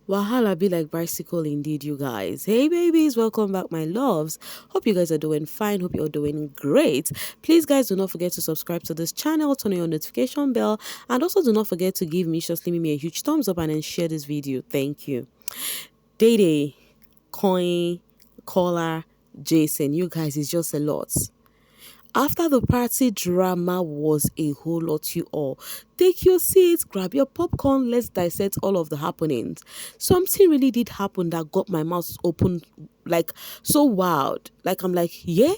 Wahala be like bicycle indeed, you guys. Hey babies, welcome back, my loves. Hope you guys are doing fine. Hope you're doing great. Please, guys, do not forget to subscribe to this channel, turn on your notification bell, and also do not forget to give me a huge thumbs up and then share this video. Thank you. Dede, Koyin, Caller, Jason, you guys, it's just a lot. After the party, drama was a whole lot, you all. Take your seats, grab your popcorn, let's dissect all of the happenings. Something really did happen that got my mouth open, like, so wild. Like, I'm like, yeah?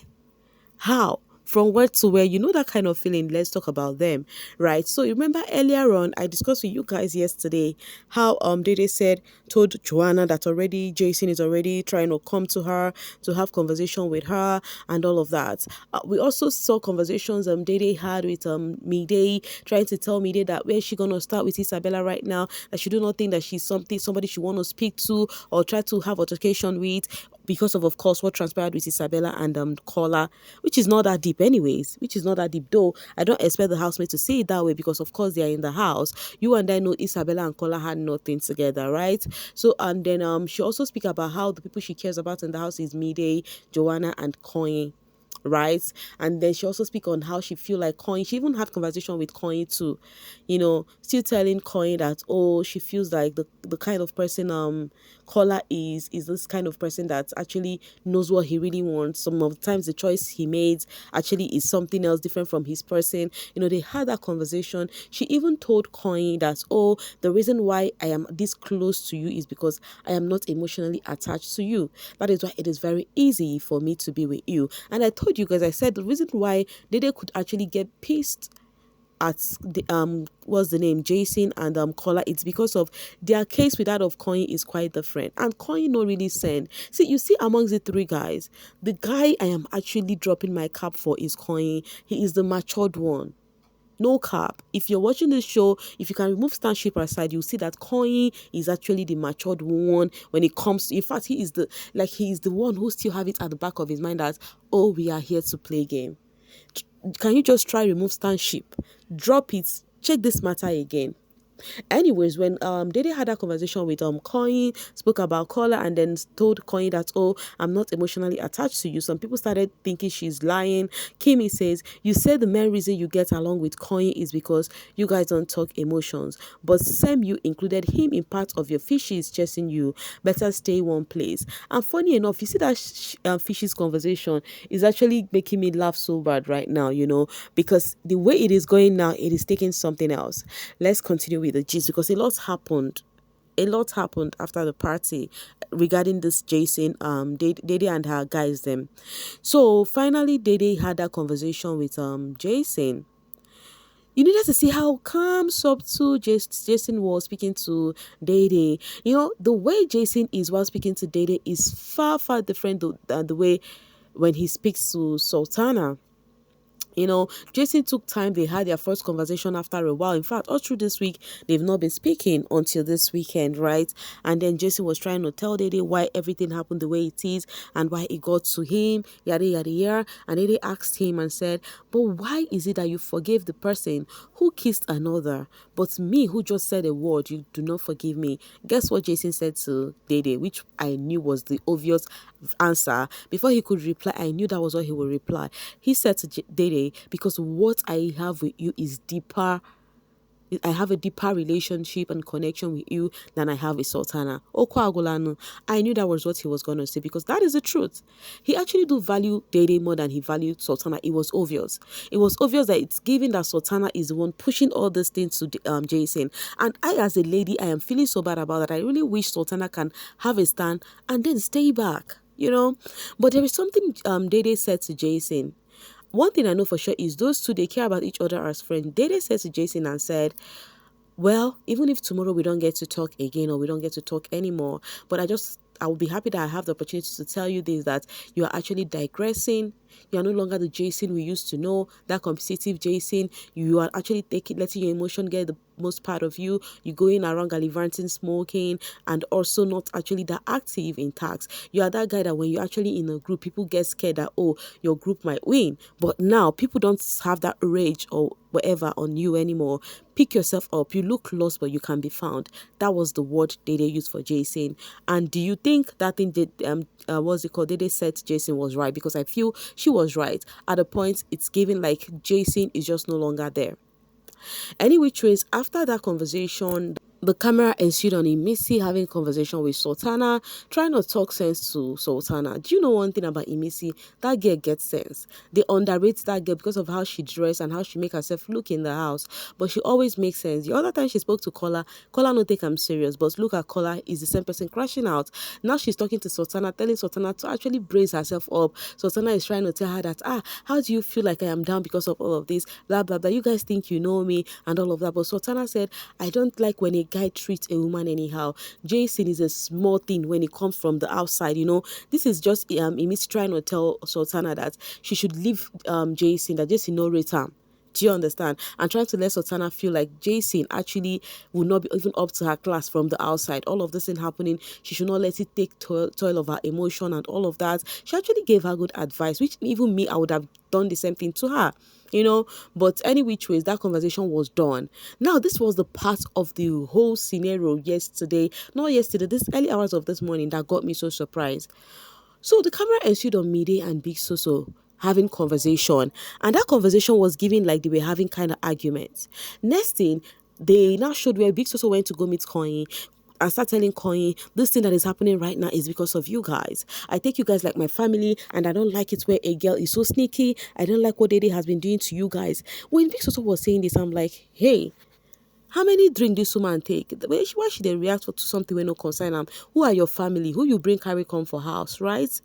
How? From where to where, you know that kind of feeling. Let's talk about them, right? So you remember earlier on, I discussed with you guys yesterday how Dede said told Joanna that already Jason is already trying to come to her to have conversation with her and all of that. We also saw conversations Dede had with Mide, trying to tell Mide that where she gonna start with Isabella right now, that she do not think that she's somebody she want to speak to or try to have altercation with, because of course, what transpired with Isabella and Kola, which is not that deep anyways, which is not that deep, though I don't expect the housemaid to see it that way because of course they are in the house. You and I know Isabella and Kola had nothing together, right? So, and then she also speak about how the people she cares about in the house is Mide, Joanna, and Koyin, right? And then she also speak on how she feel like Coin. She even had conversation with Coin too, still telling Coin that, oh, she feels like the kind of person Kola is this kind of person that actually knows what he really wants. Some of the times the choice he made actually is something else different from his person. They had that conversation. She even told Coin that, oh, the reason why I am this close to you is because I am not emotionally attached to you. That is why it is very easy for me to be with you. And I told you guys, I said the reason why Dede could actually get pissed at the what's the name, Jason and Kola, it's because of their case with that of Koyin is quite different, and Koyin no really send. See, you see, amongst the three guys, the guy I am actually dropping my cap for is Koyin. He is the matured one. No cap. If you're watching this show, if you can remove Stanship aside, you'll see that Koyin is actually the matured one when it comes to, in fact, he is the one who still have it at the back of his mind that, oh, we are here to play game. Can you just try remove Stanship? Drop it. Check this matter again. Anyways, when Dede had that conversation with Koyin, spoke about Kola, and then told Koyin that, oh, I'm not emotionally attached to you. Some people started thinking she's lying. Kimi says, you said the main reason you get along with Koyin is because you guys don't talk emotions. But Sam, you included him in part of your fishes chasing you. Better stay one place. And funny enough, you see that fishes conversation is actually making me laugh so bad right now, because the way it is going now, it is taking something else. Let's continue with the gist because a lot happened. A lot happened after the party regarding this Jason, Dede and her guys them. So finally, Dede had that conversation with Jason. You needed to see how calm, subtle Jason was speaking to Dede. The way Jason is while speaking to Dede is far, far different than the way when he speaks to Sultana. Jason took time. They had their first conversation after a while. In fact, all through this week, they've not been speaking until this weekend, right? And then Jason was trying to tell Dede why everything happened the way it is and why it got to him, yada, yada, yada. And Dede asked him and said, but why is it that you forgave the person who kissed another, but me who just said a word, you do not forgive me? Guess what Jason said to Dede, which I knew was the obvious answer. Before he could reply, I knew that was what he would reply. He said to Dede, because what I have with you is deeper. I have a deeper relationship and connection with you than I have with Sultana. Okwa. I knew that was what he was going to say because that is the truth. He actually do value Dede more than he valued Sultana. It was obvious. It was obvious that it's given that Sultana is the one pushing all these things to Jason. And I, as a lady, I am feeling so bad about that. I really wish Sultana can have a stand and then stay back. But there is something Dede said to Jason. One thing I know for sure is those two, they care about each other as friends. Dede said to Jason and said, well, even if tomorrow we don't get to talk again or we don't get to talk anymore, but I would be happy that I have the opportunity to tell you this, that you are actually digressing. You are no longer the Jason we used to know, that competitive Jason. You are actually letting your emotion get the most part of you. You're going around gallivanting, smoking, and also not actually that active in tasks. You are that guy that when you're actually in a group, people get scared that, oh, your group might win. But now people don't have that rage or whatever on you anymore. Pick yourself up. You look lost, but you can be found. That was the word they used for Jason. And do you think that thing that what's it called? They said Jason was right? Because I feel she was right. At a point, it's given like Jason is just no longer there. Any which ways, after that conversation, the camera ensued on Imisi having conversation with Sultana, trying to talk sense to Sultana. Do you know one thing about Imisi? That girl gets sense. They underrate that girl because of how she dress and how she make herself look in the house. But she always makes sense. The other time she spoke to Kola no take I'm serious. But look at Kola, is the same person crashing out. Now she's talking to Sultana, telling Sultana to actually brace herself up. Sultana is trying to tell her that, how do you feel like I am down because of all of this? Blah, blah, blah. You guys think you know me and all of that. But Sultana said, I don't like when a guy treats a woman anyhow. Jason is a small thing when it comes from the outside, you know. This is just Imisi trying to tell Sultana that she should leave Jason, that Jason no rate her. Do you understand? And trying to let Sultana feel like Jason actually will not be even up to her class from the outside. All of this thing happening, she should not let it take toll of her emotion and all of that. She actually gave her good advice, which even me, I would have done the same thing to her, you know. But any which ways, that conversation was done. Now, this was the part of the whole scenario this early hours of this morning that got me so surprised. So the camera ensued on Mide and Big Soso having conversation, and that conversation was giving like they were having kind of arguments. Next thing, they now showed where Big Soso went to go meet Koyin and start telling Koyin, this thing that is happening right now is because of you guys. I take you guys like my family, and I don't like it where a girl is so sneaky. I don't like what Dede has been doing to you guys. When Big Soso was saying this, I'm like, hey, how many drink this woman take? Why should they react to something when no concern them? Who are your family? Who you bring carry come for house, right?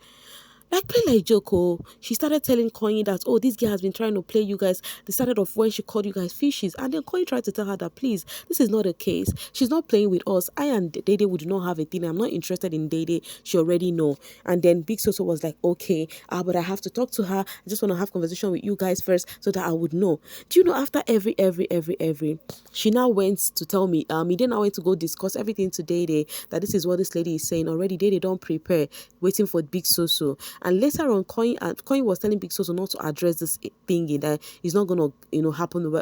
Like play like joke, oh. She started telling Koyin that, oh, this girl has been trying to play you guys. They started off when she called you guys fishes. And then Koyin tried to tell her that, please, this is not the case. She's not playing with us. I and Dede would not have a thing. I'm not interested in Dede. She already know. And then Big Soso was like, okay, but I have to talk to her. I just want to have conversation with you guys first so that I would know. Do you know, after every, she now went to tell me, he then I went to go discuss everything to Dede, that this is what this lady is saying. Already Dede don't prepare, waiting for Big Soso. And later on, Koyin was telling Big Soso not to address this thing, that it's not going to, happen,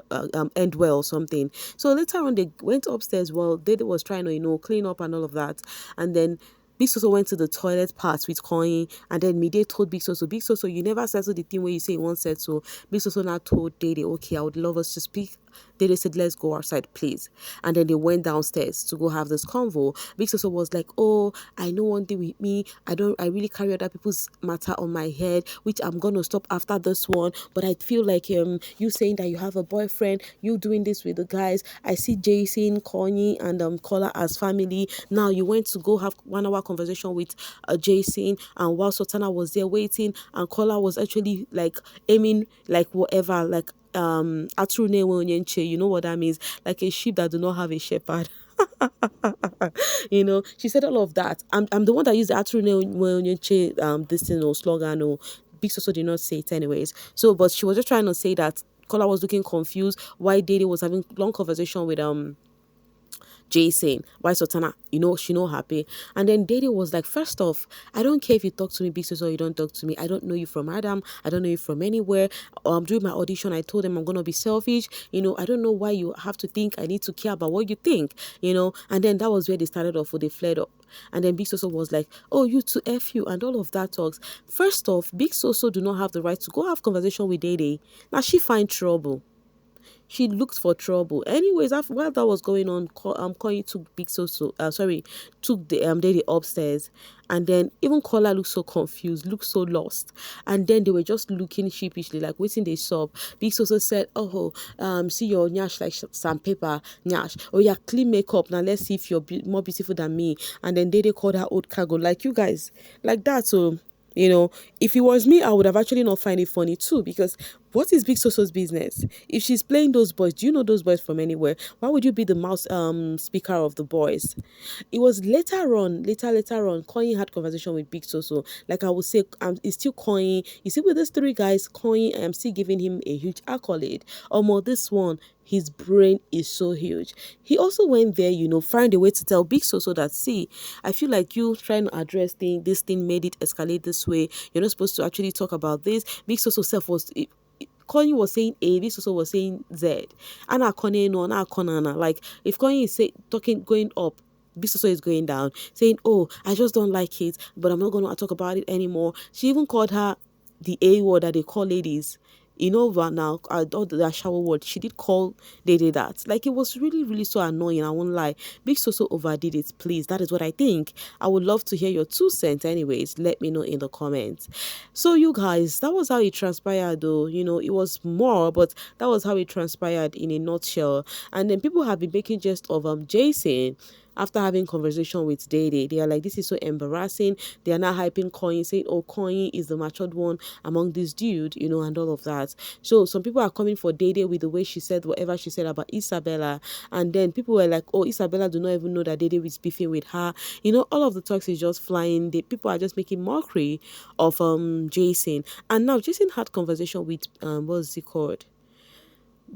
end well or something. So later on, they went upstairs while Dede was trying to, clean up and all of that. And then Big Soso went to the toilet part with Koyin, and then Mide told Big Soso, you never settled the thing where you say you won't settle. Big Soso now told Dede, okay, I would love us to speak. Dede said, let's go outside, please. And then they went downstairs to go have this convo. Big Soso was like, oh, I know one thing with me. I really carry other people's matter on my head, which I'm going to stop after this one. But I feel like you saying that you have a boyfriend, you doing this with the guys. I see Jason, Koyin, and Kola as family. Now you went to go have 1 hour conversation with Jason, and while Sultana was there waiting, and Kola was actually like aiming like whatever, like atrune wenyenche, you know what that means, like a sheep that do not have a shepherd. She said all of that. I'm the one that used the atrune wenyenche this thing or slogan, or Big Soso did not say it anyways. So but she was just trying to say that Kola was looking confused why Dede was having long conversation with Jason, why Sultana, she not happy. And then Dede was like, first off, I don't care if you talk to me, Big Sis, or you don't talk to me. I don't know you from Adam. I don't know you from anywhere. During my audition, I told them I'm going to be selfish. I don't know why you have to think I need to care about what you think, And then that was where they started off, where they flared up. And then Big Soso was like, oh, you to F you, and all of that talks. First off, Big Soso do not have the right to go have conversation with Dede. Now she find trouble. She looked for trouble. Anyways, while that was going on, Koyin took Big Soso, took the Dede upstairs, and then even Kola looked so confused, looked so lost, and then they were just looking sheepishly, like waiting they saw. Big Soso said, "Oh, see your nyash like sandpaper, nyash. Oh yeah, clean makeup. Now let's see if you're more beautiful than me." And then Dede called her old cargo, like you guys, like that. So You know, if it was me, I would have actually not find it funny too, because what is Big Soso's business? If she's playing those boys, do you know those boys from anywhere? Why would you be the mouse speaker of the boys? It was later on, Koyin had conversation with Big Soso. Like I would say, it's still Koyin. You see, with these three guys, Koyin, I am still giving him a huge accolade. More this one, his brain is so huge. He also went there, find a way to tell Big Soso that, see, I feel like you trying to address this thing made it escalate this way. You're not supposed to actually talk about this. Big Soso self was Koyin was saying A, this also was saying Z. Anna Kone no, Anna Konana. Like if Koyin is talking going up, this also is going down, saying, "Oh, I just don't like it, but I'm not gonna talk about it anymore." She even called her the A word that they call ladies. But now, all the shower word, she did call Dede that. Like, it was really, really so annoying. I won't lie. Big Soso overdid it, please. That is what I think. I would love to hear your 2 cents anyways. Let me know in the comments. So, you guys, that was how it transpired, though. It was more, but that was how it transpired in a nutshell. And then people have been making jest of Jason after having conversation with Dede. They are like, this is so embarrassing. They are now hyping Koyin, saying, oh, Koyin is the matured one among this dude, and all of that. So some people are coming for Dede with the way she said whatever she said about Isabella. And then people were like, oh, Isabella do not even know that Dede is beefing with her. All of the talks is just flying. People are just making mockery of Jason. And now Jason had conversation with what's it called?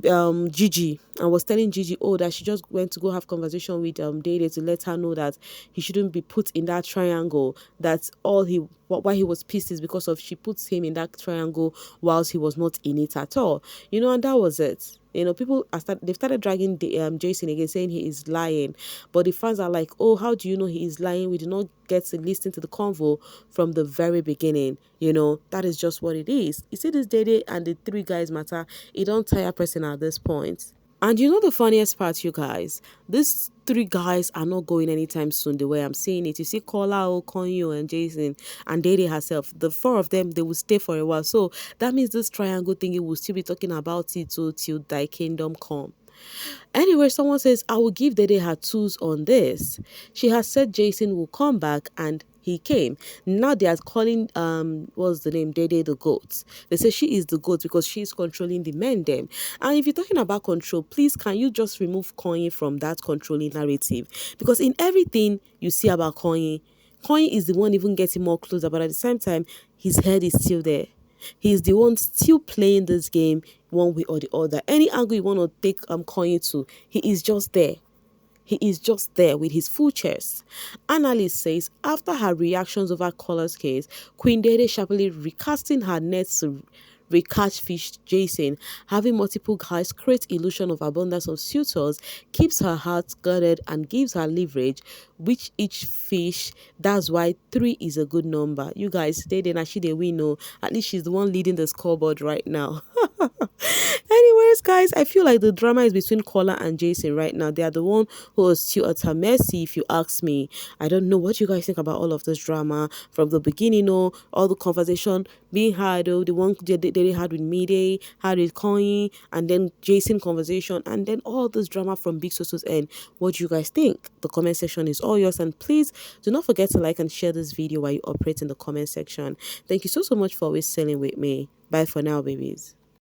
Gigi, and was telling Gigi, oh, that she just went to go have conversation with Dede to let her know that he shouldn't be put in that triangle. That's why he was pissed is because of she puts him in that triangle whilst he was not in it at all. And that was it. People they've started dragging Jason again, saying he is lying. But the fans are like, oh, how do you know he is lying? We did not get to listen to the convo from the very beginning. That is just what it is. You see, this Dede and the three guys matter. It don't tire person at this point. And the funniest part, you guys? These three guys are not going anytime soon, the way I'm saying it. You see Kola, Konyo, and Jason, and Dede herself. The four of them, they will stay for a while. So that means this triangle thingy will still be talking about it till thy kingdom come. Anyway, someone says, I will give Dede her tools on this. She has said Jason will come back, and he came. Now they are calling what's the name, Dede the goat. They say she is the goat because she is controlling the men them. And if you're talking about control, please can you just remove Koyin from that controlling narrative? Because in everything you see about Koyin is the one even getting more closer, but at the same time his head is still there. He's the one still playing this game one way or the other. Any angle you want to take Koyin to, he is just there. He is just there with his full chest. Analyst says after her reactions over Collar's case, Queen Dede sharply recasting her nets to recatch fish Jason, having multiple guys create illusion of abundance of suitors, keeps her heart guarded and gives her leverage, which each fish, that's why 3 is a good number. You guys, Dede na she dey win, no. At least she's the one leading the scoreboard right now. Anyways, guys, I feel like the drama is between Kola and Jason right now. They are the one who is still at her mercy, if you ask me. I don't know what you guys think about all of this drama from the beginning, all the conversation being had, the one they had with Mide, had with Koyin, and then Jason conversation, and then all this drama from Big Soso's end. What do you guys think? The comment section is all yours, and please do not forget to like and share this video while you operate in the comment section. Thank you so much for always sailing with me. Bye for now, babies.